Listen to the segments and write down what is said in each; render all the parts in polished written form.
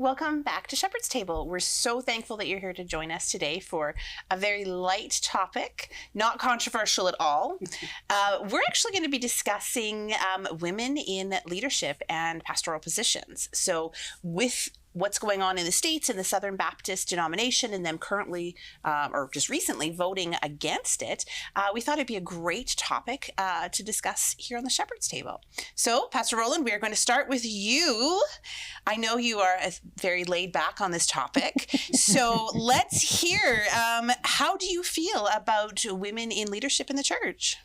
Welcome back to Shepherd's Table. We're so thankful that you're here to join us today for a very light topic, not controversial at all. We're actually going to be discussing women in leadership and pastoral positions. So with what's going on in the States and the Southern Baptist denomination and them currently, or just recently, voting against it, we thought it'd be a great topic to discuss here on the Shepherd's Table. So, Pastor Roland, we are going to start with you. I know you are very laid back on this topic. So let's hear, how do you feel about women in leadership in the church?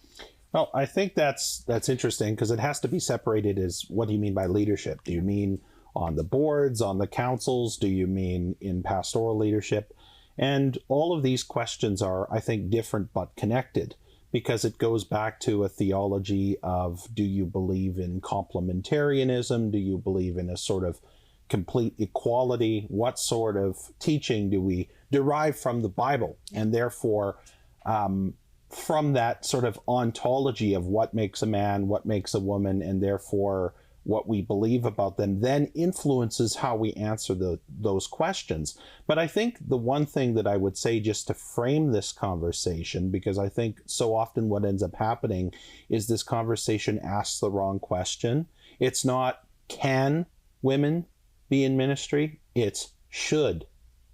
Well, I think that's interesting because it has to be separated as, what do you mean by leadership? Do you mean on the boards, on the councils? Do you mean in pastoral leadership? And all of these questions are, I think, different but connected, because it goes back to a theology of, do you believe in complementarianism? Do you believe in a sort of complete equality? What sort of teaching do we derive from the Bible? And therefore, from that sort of ontology of what makes a man, what makes a woman, and therefore what we believe about them, then influences how we answer those questions. But I think the one thing that I would say, just to frame this conversation, because I think so often what ends up happening is this conversation asks the wrong question. It's not, can women be in ministry? It's, should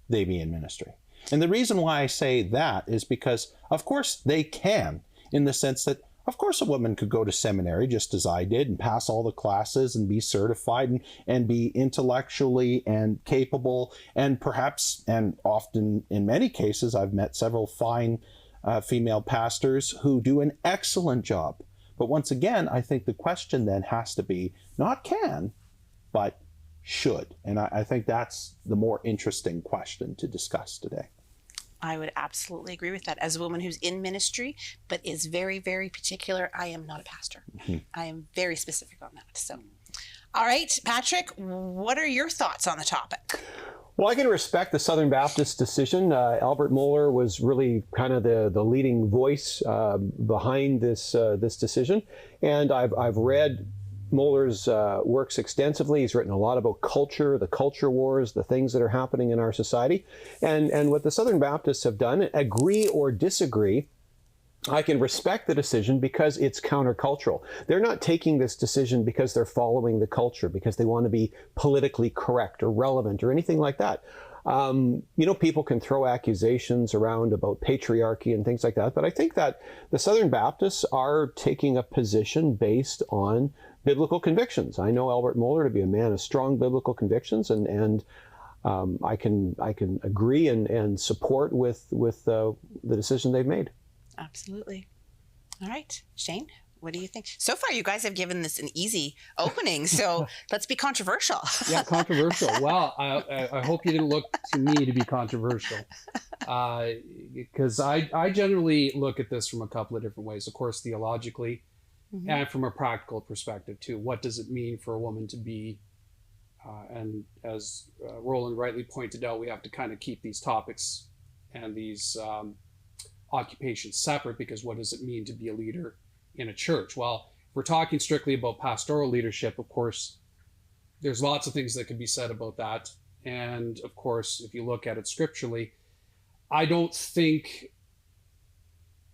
they be in ministry? And the reason why I say that is because, of course, they can, in the sense that, of course, a woman could go to seminary just as I did and pass all the classes and be certified and be intellectually and capable, and perhaps, and often in many cases, I've met several fine female pastors who do an excellent job. But once again, I think the question then has to be not can, but should. And I think that's the more interesting question to discuss today. I would absolutely agree with that. As a woman who's in ministry, but is very, very particular, I am not a pastor. Mm-hmm. I am very specific on that. So, all right, Patrick, what are your thoughts on the topic? Well, I can respect the Southern Baptist decision. Albert Mohler was really kind of the leading voice behind this decision. And I've read Mohler's works extensively. He's written a lot about culture, the culture wars, the things that are happening in our society. And what the Southern Baptists have done, agree or disagree, I can respect the decision because it's countercultural. They're not taking this decision because they're following the culture, because they want to be politically correct or relevant or anything like that. People can throw accusations around about patriarchy and things like that, but I think that the Southern Baptists are taking a position based on biblical convictions. I know Albert Mohler to be a man of strong biblical convictions, and I can agree and support with the decision they've made. Absolutely. All right, Shane, what do you think? So far, you guys have given this an easy opening, so let's be controversial. Yeah, controversial. Well, I hope you didn't look to me to be controversial, because I generally look at this from a couple of different ways. Of course, theologically, mm-hmm. and from a practical perspective too. What does it mean for a woman to be, and as Roland rightly pointed out, we have to kind of keep these topics and these occupations separate, because what does it mean to be a leader in a church? Well, if we're talking strictly about pastoral leadership, of course, there's lots of things that can be said about that. And of course, if you look at it scripturally, I don't think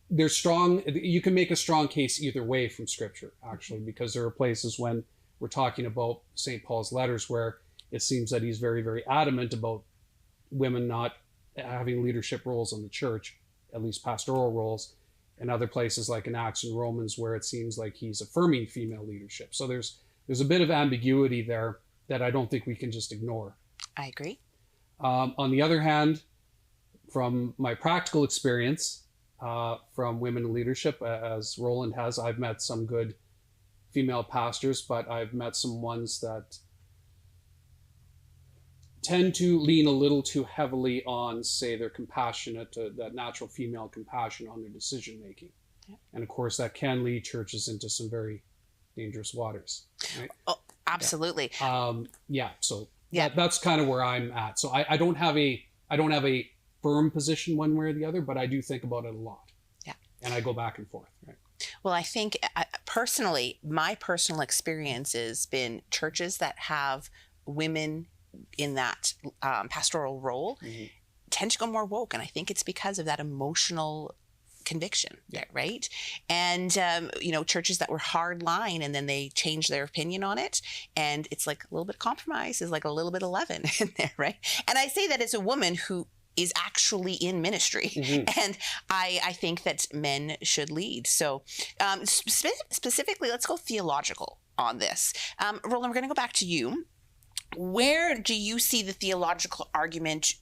you can make a strong case either way from scripture, actually, because there are places when we're talking about St. Paul's letters where it seems that he's very, very adamant about women not having leadership roles in the church, at least pastoral roles, and other places like in Acts and Romans where it seems like he's affirming female leadership. So there's a bit of ambiguity there that I don't think we can just ignore. I agree. On the other hand, from my practical experience, from women in leadership, as Roland has, I've met some good female pastors, but I've met some ones that tend to lean a little too heavily on, say, their compassionate, that natural female compassion on their decision making. Yeah. And of course, that can lead churches into some very dangerous waters. Right? Oh, absolutely. Yeah. So that's kind of where I'm at. So I don't have a firm position one way or the other, but I do think about it a lot. Yeah. And I go back and forth. Right. Well, I think personally, my personal experience has been churches that have women in that pastoral role tend to go more woke. And I think it's because of that emotional conviction there, right? And churches that were hard line and then they changed their opinion on it, and it's like a little bit of compromise is like a little bit of leaven in there, right? And I say that as a woman who is actually in ministry, and I think that men should lead. So specifically, let's go theological on this. Roland, we're going to go back to you. Where do you see the theological argument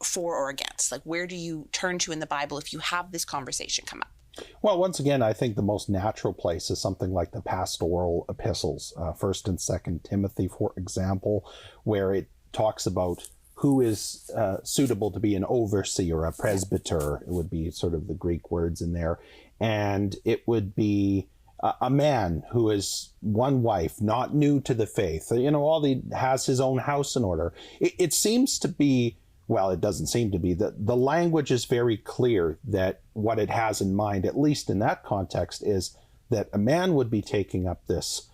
for or against? Like, where do you turn to in the Bible if you have this conversation come up? Well, once again, I think the most natural place is something like the pastoral epistles, 1st and 2nd Timothy, for example, where it talks about who is suitable to be an overseer, a presbyter. It would be sort of the Greek words in there. And it would be a man who is one wife, not new to the faith, has his own house in order. It seems to be, well, it doesn't seem to be, that the language is very clear that what it has in mind, at least in that context, is that a man would be taking up this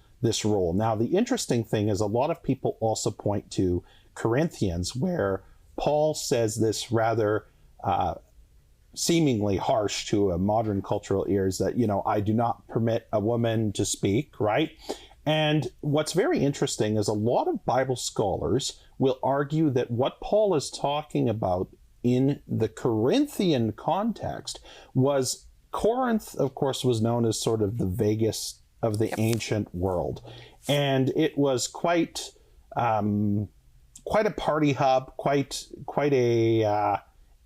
role. Now, the interesting thing is a lot of people also point to Corinthians, where Paul says this rather seemingly harsh to a modern cultural ears that, I do not permit a woman to speak, right? And what's very interesting is a lot of Bible scholars will argue that what Paul is talking about in the Corinthian context was Corinth, of course, was known as sort of the Vegas of the ancient world. And it was quite a party hub, quite a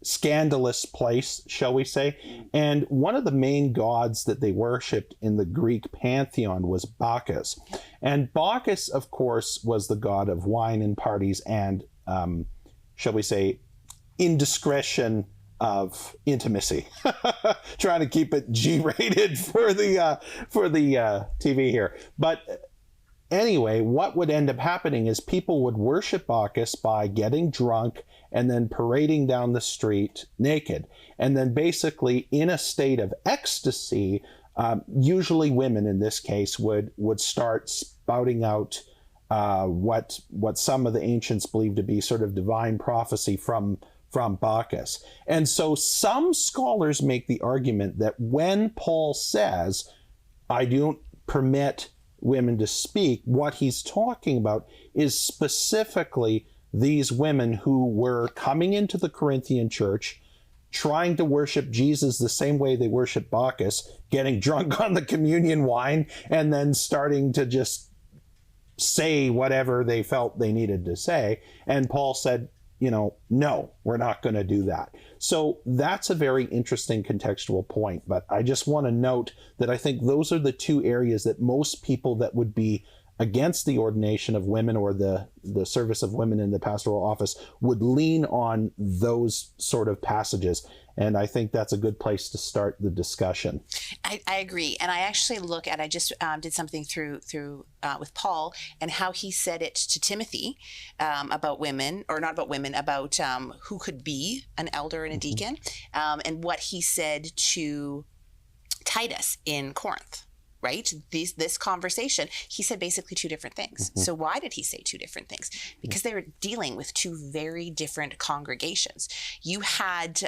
scandalous place, shall we say. And one of the main gods that they worshipped in the Greek pantheon was Bacchus. And Bacchus, of course, was the god of wine and parties and, shall we say, indiscretion of intimacy. Trying to keep it G-rated for the TV here. But anyway, what would end up happening is people would worship Bacchus by getting drunk and then parading down the street naked. And then basically in a state of ecstasy, usually women in this case would start spouting out what some of the ancients believed to be sort of divine prophecy from Bacchus. And so some scholars make the argument that when Paul says, I don't permit women to speak, what he's talking about is specifically these women who were coming into the Corinthian church, trying to worship Jesus the same way they worship Bacchus, getting drunk on the communion wine, and then starting to just say whatever they felt they needed to say. And Paul said, no, we're not going to do that. So that's a very interesting contextual point. But I just want to note that I think those are the two areas that most people that would be against the ordination of women or the service of women in the pastoral office would lean on those sort of passages. And I think that's a good place to start the discussion. I agree. And I actually I just did something through with Paul and how he said it to Timothy about women, or not about women, about who could be an elder and a deacon, and what he said to Titus in Corinth. Right? This conversation, he said basically two different things. So why did he say two different things? Because they were dealing with two very different congregations. You had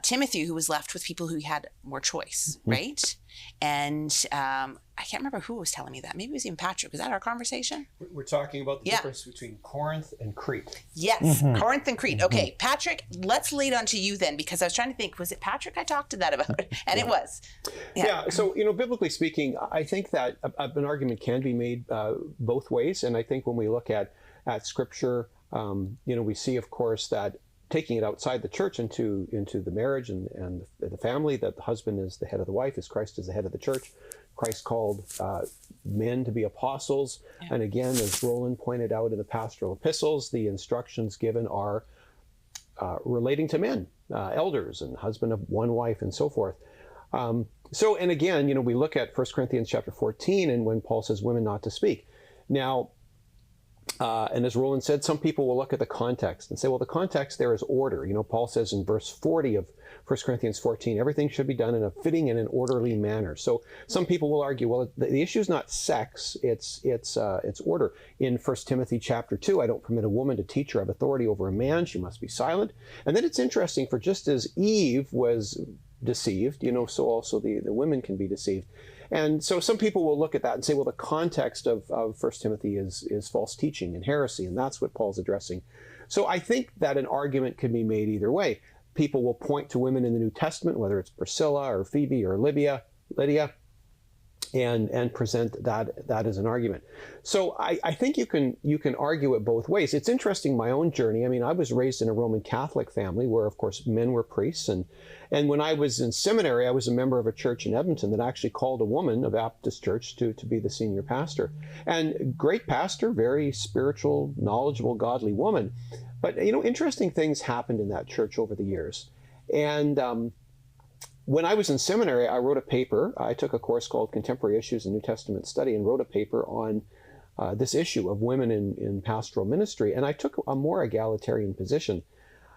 Timothy, who was left with people who had more choice, right? And I can't remember who was telling me that. Maybe it was even Patrick. Was that our conversation? We're talking about the difference between Corinth and Crete. Yes, Corinth and Crete. Okay, Patrick, let's lead on to you then, because I was trying to think, was it Patrick I talked to that about? And it was. Yeah, so, biblically speaking, I think that an argument can be made both ways. And I think when we look at Scripture, we see, of course, that taking it outside the church into the marriage and the family, that the husband is the head of the wife, as Christ is the head of the church. Christ called men to be apostles. Yeah. And again, as Roland pointed out in the pastoral epistles, the instructions given are relating to men, elders and husband of one wife and so forth. And again, we look at 1 Corinthians chapter 14 and when Paul says women not to speak. Now, And as Roland said, some people will look at the context and say, well, the context there is order. Paul says in verse 40 of 1 Corinthians 14, everything should be done in a fitting and an orderly manner. So some people will argue, well, the issue is not sex, it's order. In 1 Timothy chapter 2, I don't permit a woman to teach or have authority over a man. She must be silent. And then it's interesting, for just as Eve was deceived, so also the women can be deceived. And so some people will look at that and say, well, the context of 1 Timothy is false teaching and heresy, and that's what Paul's addressing. So I think that an argument can be made either way. People will point to women in the New Testament, whether it's Priscilla or Phoebe or Lydia, and present that as an argument. So I think you can argue it both ways. It's interesting, my own journey. I mean, I was raised in a Roman Catholic family where, of course, men were priests. And when I was in seminary, I was a member of a church in Edmonton that actually called a woman, a Baptist church, to be the senior pastor. And great pastor, very spiritual, knowledgeable, godly woman. But, interesting things happened in that church over the years. And when I was in seminary, I wrote a paper. I took a course called Contemporary Issues in New Testament Study and wrote a paper on this issue of women in pastoral ministry. And I took a more egalitarian position.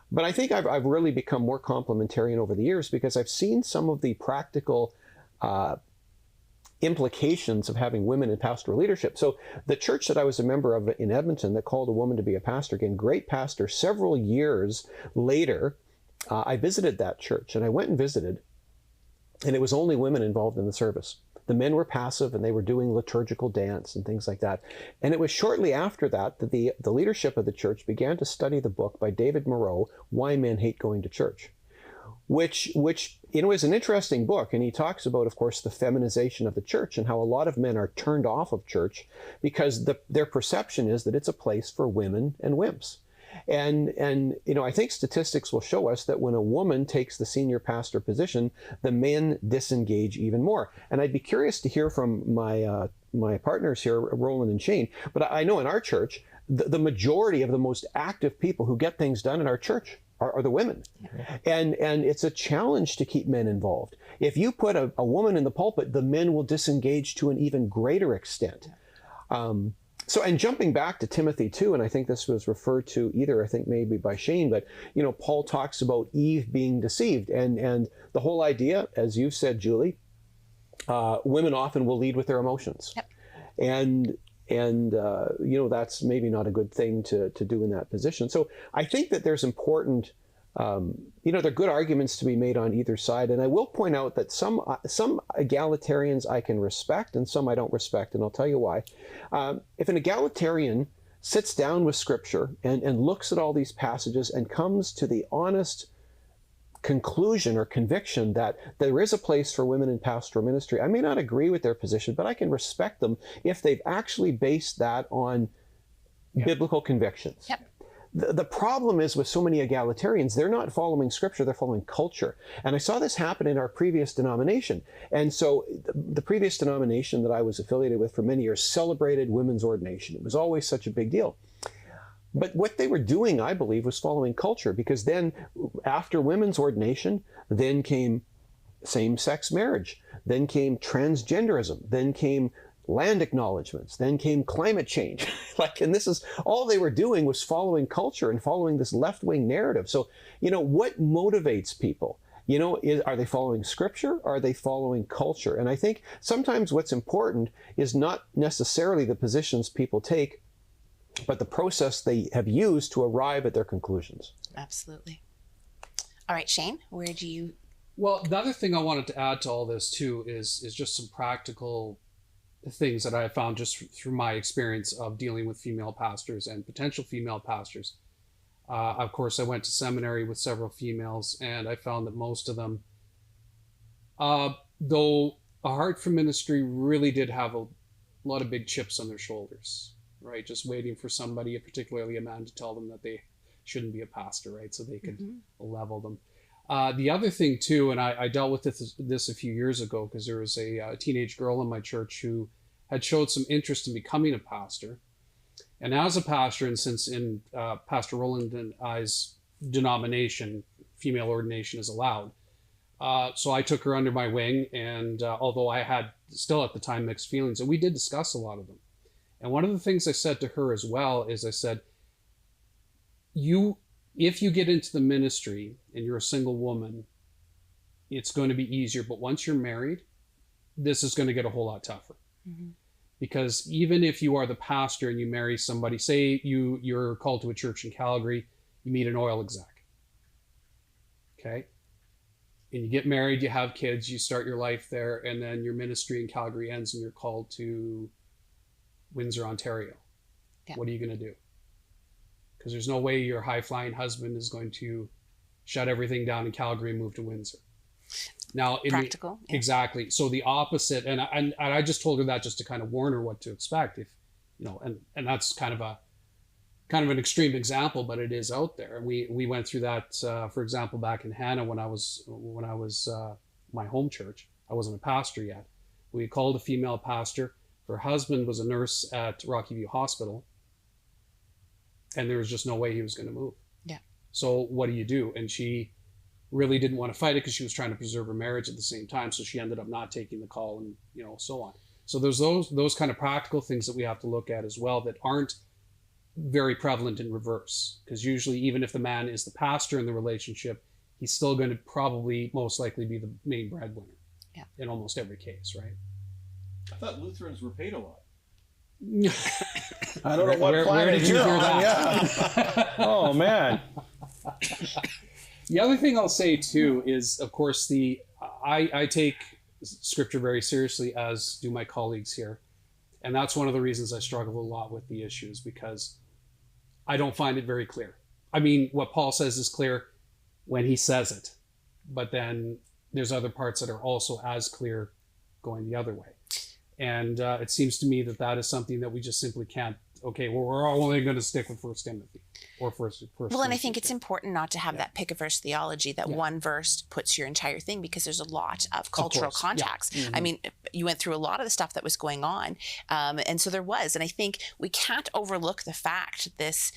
But I think I've really become more complementarian over the years because I've seen some of the practical implications of having women in pastoral leadership. So the church that I was a member of in Edmonton that called a woman to be a pastor, again, great pastor, several years later, I visited that church, and I went and visited, and it was only women involved in the service. The men were passive, and they were doing liturgical dance and things like that. And it was shortly after that that the leadership of the church began to study the book by David Moreau, Why Men Hate Going to Church, which is an interesting book. And he talks about, of course, the feminization of the church and how a lot of men are turned off of church because their perception is that it's a place for women and wimps. And I think statistics will show us that when a woman takes the senior pastor position, the men disengage even more. And I'd be curious to hear from my partners here, Roland and Shane. But I know in our church, the majority of the most active people who get things done in our church are the women. And it's a challenge to keep men involved. If you put a woman in the pulpit, the men will disengage to an even greater extent. So, and jumping back to Timothy 2, and I think this was referred to either, I think maybe by Shane, but, Paul talks about Eve being deceived. And the whole idea, as you said, Julie, women often will lead with their emotions. Yep. And that's maybe not a good thing to do in that position. So I think that there's important, there are good arguments to be made on either side. And I will point out that some egalitarians I can respect and some I don't respect, and I'll tell you why. If an egalitarian sits down with Scripture and looks at all these passages and comes to the honest conclusion or conviction that there is a place for women in pastoral ministry, I may not agree with their position, but I can respect them if they've actually based that on biblical convictions. Yep. The problem is with so many egalitarians, they're not following Scripture, they're following culture. And I saw this happen in our previous denomination. And so the previous denomination that I was affiliated with for many years celebrated women's ordination. It was always such a big deal. But what they were doing, I believe, was following culture, because then after women's ordination, then came same-sex marriage, then came transgenderism, then came land acknowledgements, then came climate change. And this is all they were doing was following culture and following this left-wing narrative. So, what motivates people? Are they following Scripture or are they following culture? And I think sometimes what's important is not necessarily the positions people take, but the process they have used to arrive at their conclusions. Absolutely. All right, Shane, where do you... Well, the other thing I wanted to add to all this too is just some practical things that I have found just through my experience of dealing with female pastors and potential female pastors. Of course, I went to seminary with several females, and I found that most of them, though a heart for ministry, really did have a lot of big chips on their shoulders, right? Just waiting for somebody, particularly a man, to tell them that they shouldn't be a pastor, right? So they could level them. The other thing too, and I dealt with this a few years ago, because there was a teenage girl in my church who had showed some interest in becoming a pastor. And as a pastor, and since in Pastor Roland and I's denomination, female ordination is allowed. So I took her under my wing, and although I had still at the time mixed feelings, and we did discuss a lot of them. And one of the things I said to her as well is I said, if you get into the ministry and you're a single woman, it's going to be easier. But once you're married, this is going to get a whole lot tougher. Mm-hmm. Because even if you are the pastor and you marry somebody, say you're called to a church in Calgary, you meet an oil exec. Okay? And you get married, you have kids, you start your life there, and then your ministry in Calgary ends and you're called to Windsor, Ontario. Yeah. What are you going to do? Because there's no way your high-flying husband is going to shut everything down in Calgary and move to Windsor. Now, practical. Yeah. Exactly. So the opposite, and I just told her that just to kind of warn her what to expect. If and that's kind of an extreme example, but it is out there. And we went through that, for example, back in Hannah when I was my home church. I wasn't a pastor yet. We called a female pastor. Her husband was a nurse at Rocky View Hospital, and there was just no way he was going to move. Yeah. So what do you do? And she really didn't want to fight it because she was trying to preserve her marriage at the same time. So she ended up not taking the call, and so on. So there's those kind of practical things that we have to look at as well that aren't very prevalent in reverse. Because usually, even if the man is the pastor in the relationship, he's still going to probably most likely be the main breadwinner. Yeah. In almost every case, right? I thought Lutherans were paid a lot. I don't know what planet did you you're hear on. that? Yeah. Oh man. The other thing I'll say too is, of course, I take Scripture very seriously, as do my colleagues here, and that's one of the reasons I struggle a lot with the issues, because I don't find it very clear. I mean, what Paul says is clear when he says it, but then there's other parts that are also as clear going the other way. And it seems to me that is something that we just simply can't. Okay, well, we're only going to stick with 1 Timothy or first. Well, and I think it's important not to have that pick a verse theology, that one verse puts your entire thing, because there's a lot of cultural context. Yeah. Mm-hmm. I mean, you went through a lot of the stuff that was going on, and so there was. And I think we can't overlook the fact this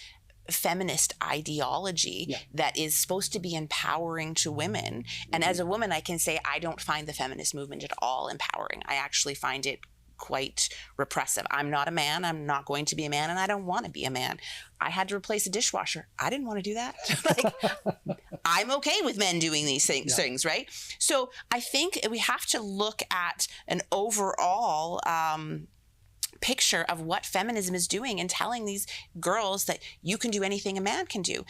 feminist ideology that is supposed to be empowering to women. And as a woman, I can say I don't find the feminist movement at all empowering. I actually find it quite repressive. I'm not a man. I'm not going to be a man, and I don't want to be a man. I had to replace a dishwasher. I didn't want to do that. I'm okay with men doing these things, right? So I think we have to look at an overall picture of what feminism is doing and telling these girls that you can do anything a man can do.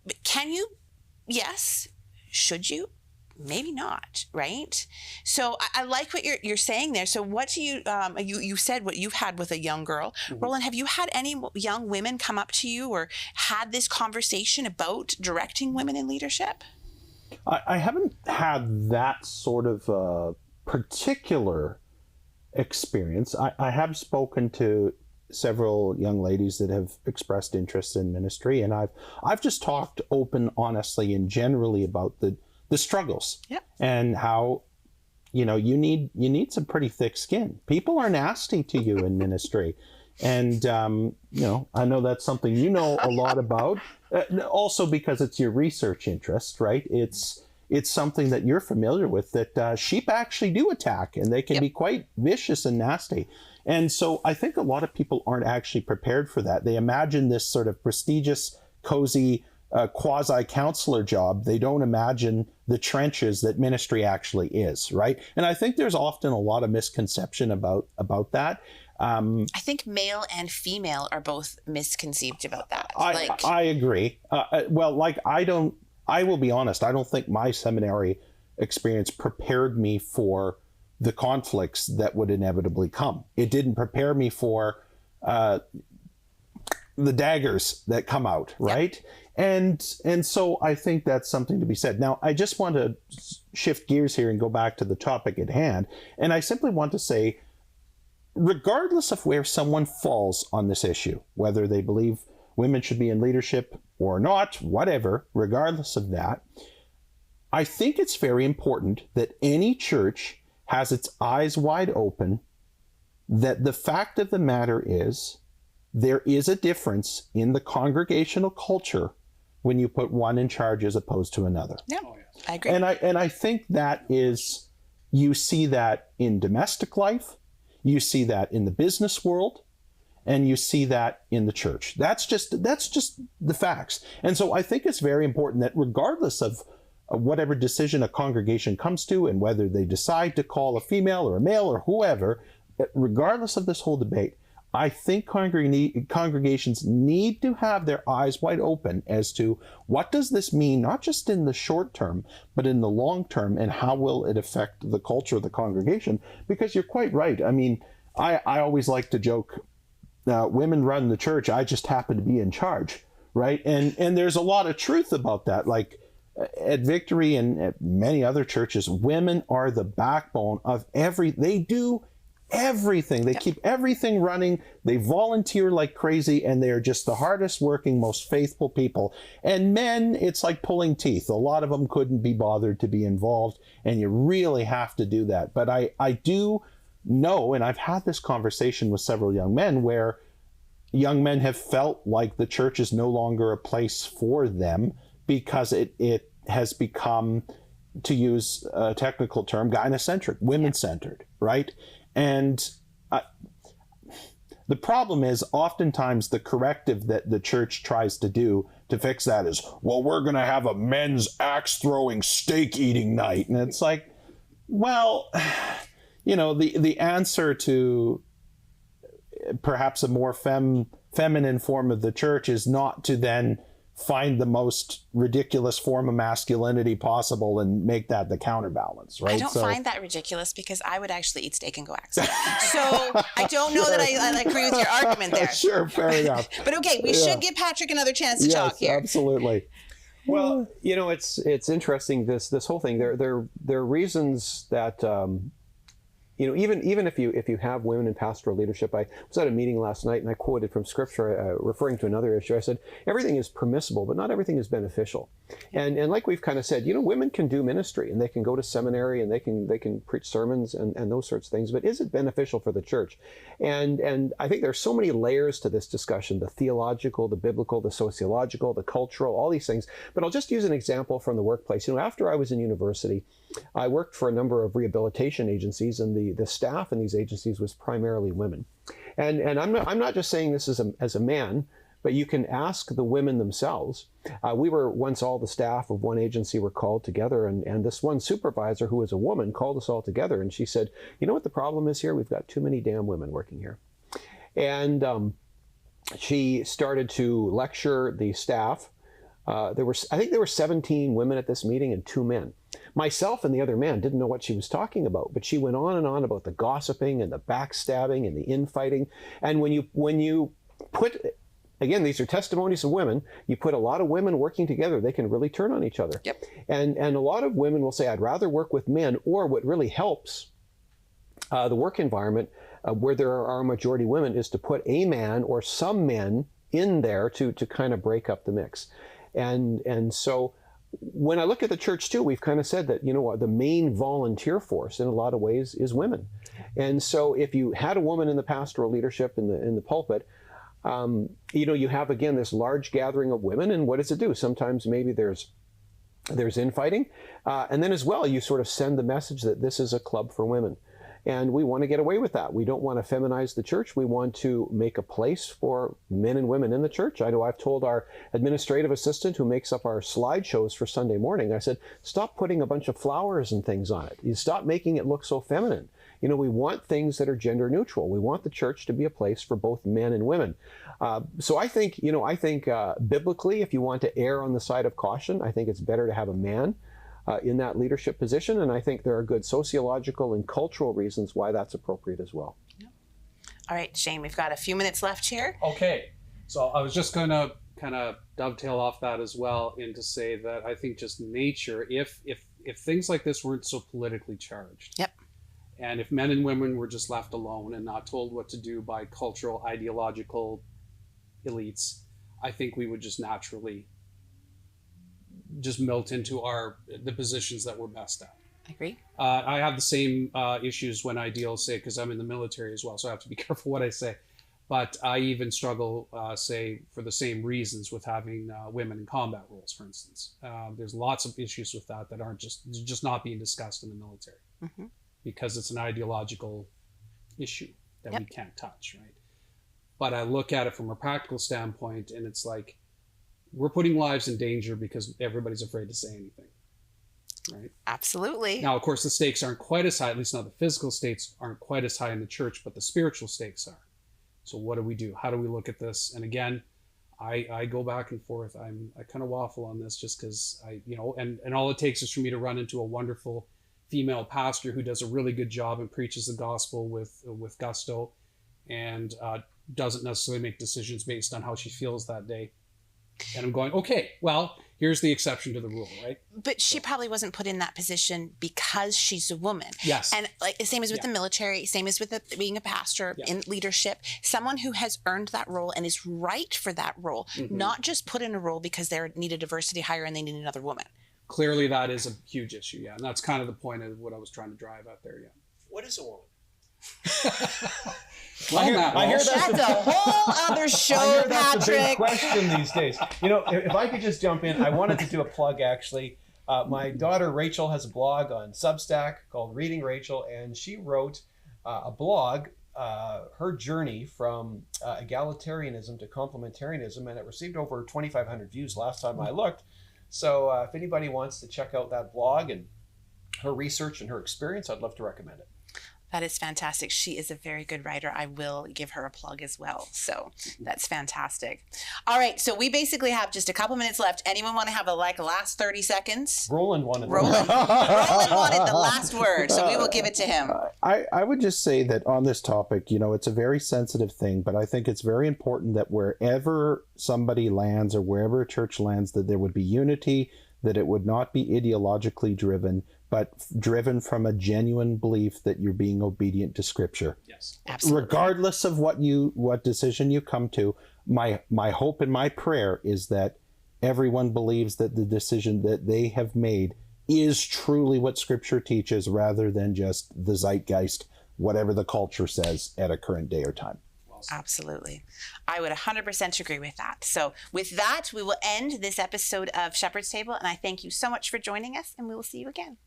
But can you? Yes. Should you? Maybe not, right? So I like what you're saying there. So what do you said what you've had with a young girl. Mm-hmm. Roland, have you had any young women come up to you or had this conversation about directing women in leadership? I haven't had that sort of particular experience. I have spoken to several young ladies that have expressed interest in ministry, and I've just talked open, honestly, and generally about the struggles and how you need some pretty thick skin. People are nasty to you in ministry, and I know that's something you know a lot about. Also because it's your research interest, right? It's something that you're familiar with, that sheep actually do attack, and they can be quite vicious and nasty. And so I think a lot of people aren't actually prepared for that. They imagine this sort of prestigious, cozy, quasi-counselor job. They don't imagine the trenches that ministry actually is, right? And I think there's often a lot of misconception about that. I think male and female are both misconceived about that. I agree. I will be honest, I don't think my seminary experience prepared me for the conflicts that would inevitably come. It didn't prepare me for the daggers that come out, right? Yep. And so I think that's something to be said. Now, I just want to shift gears here and go back to the topic at hand. And I simply want to say, regardless of where someone falls on this issue, whether they believe women should be in leadership or not, whatever, regardless of that, I think it's very important that any church has its eyes wide open, that the fact of the matter is there is a difference in the congregational culture when you put one in charge as opposed to another. Yeah, I agree. And I think that is, you see that in domestic life, you see that in the business world, And you see that in the church. That's just the facts. And so I think it's very important that regardless of whatever decision a congregation comes to, and whether they decide to call a female or a male or whoever, regardless of this whole debate, I think congregations need to have their eyes wide open as to what does this mean, not just in the short term, but in the long term, and how will it affect the culture of the congregation? Because you're quite right. I mean, I always like to joke, women run the church, I just happen to be in charge, right? And there's a lot of truth about that. Like at Victory and at many other churches, women are the backbone of they do everything. They keep everything running. They volunteer like crazy, and they are just the hardest working, most faithful people. And men, it's like pulling teeth. A lot of them couldn't be bothered to be involved, and you really have to do that. But I do know, and I've had this conversation with several young men, where young men have felt like the church is no longer a place for them because it has become, to use a technical term, gynocentric, women-centered, right? And the problem is oftentimes the corrective that the church tries to do to fix that is, well, we're going to have a men's axe-throwing, steak-eating night. And it's like, well, you know, the answer to perhaps a more feminine form of the church is not to then find the most ridiculous form of masculinity possible and make that the counterbalance, right? I don't find that ridiculous, because I would actually eat steak and go axe. So I don't know that I agree with your argument there. Sure, fair enough. But okay, we should give Patrick another chance to talk here. Absolutely. Well, you know, it's interesting, this whole thing. There are reasons that you know, even if you have women in pastoral leadership. I was at a meeting last night and I quoted from scripture, referring to another issue. I said, everything is permissible, but not everything is beneficial. And like we've kind of said, you know, women can do ministry and they can go to seminary and they can preach sermons and those sorts of things, but is it beneficial for the church? And I think there's so many layers to this discussion: the theological, the biblical, the sociological, the cultural, all these things. But I'll just use an example from the workplace. You know, after I was in university, I worked for a number of rehabilitation agencies, and the staff in these agencies was primarily women. And I'm not just saying this as a man, but you can ask the women themselves. We were once, all the staff of one agency were called together, and this one supervisor, who was a woman, called us all together, and she said, you know what the problem is here? We've got too many damn women working here. And she started to lecture the staff. I think there were 17 women at this meeting and 2 men. Myself and the other man didn't know what she was talking about, but she went on and on about the gossiping and the backstabbing and the infighting. And when you put, again, these are testimonies of women, you put a lot of women working together, they can really turn on each other. Yep. And a lot of women will say, I'd rather work with men, or what really helps the work environment where there are a majority women is to put a man or some men in there to kind of break up the mix. And so when I look at the church too, we've kind of said that, you know what, the main volunteer force in a lot of ways is women. And so if you had a woman in the pastoral leadership in the pulpit, you know, you have, again, this large gathering of women, and what does it do? Sometimes maybe there's infighting. And then as well, you sort of send the message that this is a club for women. And we want to get away with that. We don't want to feminize the church. We want to make a place for men and women in the church. I know I've told our administrative assistant who makes up our slideshows for Sunday morning, I said, stop putting a bunch of flowers and things on it. You stop making it look so feminine. You know, we want things that are gender neutral. We want the church to be a place for both men and women. So I think, biblically, if you want to err on the side of caution, I think it's better to have a man in that leadership position. And I think there are good sociological and cultural reasons why that's appropriate as well. Yeah. All right, Shane, we've got a few minutes left here. Okay. So I was just going to kind of dovetail off that as well, and to say that I think just nature, if things like this weren't so politically charged. Yep. And if men and women were just left alone and not told what to do by cultural, ideological elites, I think we would just naturally just melt into the positions that we're best at. I agree. I have the same issues when I deal, say, because I'm in the military as well, so I have to be careful what I say. But I even struggle, say, for the same reasons with having women in combat roles, for instance. There's lots of issues with that aren't just not being discussed in the military, because it's an ideological issue that we can't touch, right? But I look at it from a practical standpoint, and it's like we're putting lives in danger because everybody's afraid to say anything, right? Absolutely. Now, of course, the stakes aren't quite as high, at least not the physical stakes aren't quite as high in the church, but the spiritual stakes are. So what do? How do we look at this? And again, I go back and forth. I kind of waffle on this just because and all it takes is for me to run into a wonderful female pastor who does a really good job and preaches the gospel with gusto, and doesn't necessarily make decisions based on how she feels that day. And I'm going, okay, well, here's the exception to the rule, right? But she probably wasn't put in that position because she's a woman. Yes. And like same as with the military, same as with being a pastor in leadership, someone who has earned that role and is right for that role, not just put in a role because they need a diversity hire and they need another woman. Clearly that is a huge issue, yeah. And that's kind of the point of what I was trying to drive at there, yeah. What is a woman? I hear That's a whole other show, I hear that's a big Patrick. question these days. If I could just jump in, I wanted to do a plug actually. My daughter Rachel has a blog on Substack called Reading Rachel, and she wrote a blog, her journey from egalitarianism to complementarianism, and it received over 2,500 views last time I looked. So if anybody wants to check out that blog and her research and her experience, I'd love to recommend it. That is fantastic. She is a very good writer. I will give her a plug as well. So that's fantastic. All right. So we basically have just a couple minutes left. Anyone want to have a last 30 seconds? Roland wanted Roland wanted the last word, so we will give it to him. I would just say that on this topic, it's a very sensitive thing, but I think it's very important that wherever somebody lands or wherever a church lands, that there would be unity, that it would not be ideologically driven, but driven from a genuine belief that you're being obedient to Scripture. Yes. Absolutely. Regardless of what decision you come to, my hope and my prayer is that everyone believes that the decision that they have made is truly what Scripture teaches, rather than just the zeitgeist, whatever the culture says at a current day or time. Absolutely. I would 100% agree with that. So with that, we will end this episode of Shepherd's Table, and I thank you so much for joining us, and we will see you again.